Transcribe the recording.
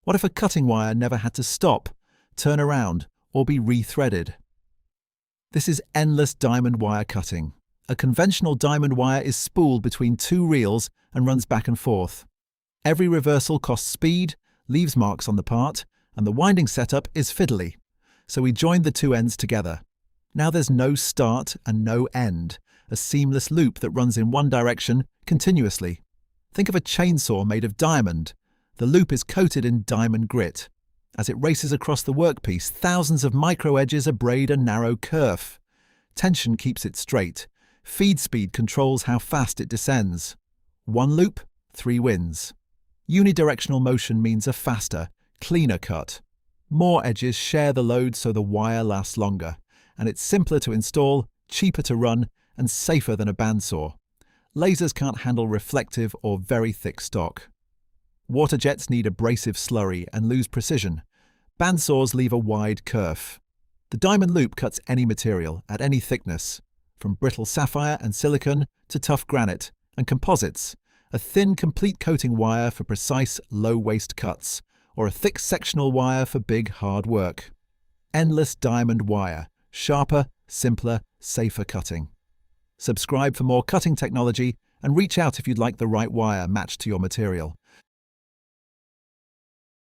What if a cutting wire never had to stop, turn around, or be rethreaded? This is endless diamond wire cutting. A conventional diamond wire is spooled between two reels and runs back and forth. Every reversal costs speed, leaves marks on the part, and the winding setup is fiddly. So we joined the two ends together. Now there's no start and no end, a seamless loop that runs in one direction continuously. Think of a chainsaw made of diamond. The loop is coated in diamond grit. As it races across the workpiece, thousands of micro edges abrade a narrow kerf. Tension keeps it straight. Feed speed controls how fast it descends. One loop, 3 wins. Unidirectional motion means a faster, cleaner cut. More edges share the load so the wire lasts longer, and it's simpler to install, cheaper to run, and safer than a bandsaw. Lasers can't handle reflective or very thick stock. Water jets need abrasive slurry and lose precision. Bandsaws leave a wide kerf. The diamond loop cuts any material at any thickness, from brittle sapphire and silicon to tough granite and composites, a thin complete coating wire for precise low-waste cuts, or a thick sectional wire for big hard work. Endless diamond wire, sharper, simpler, safer cutting. Subscribe for more cutting technology and reach out if you'd like the right wire matched to your material.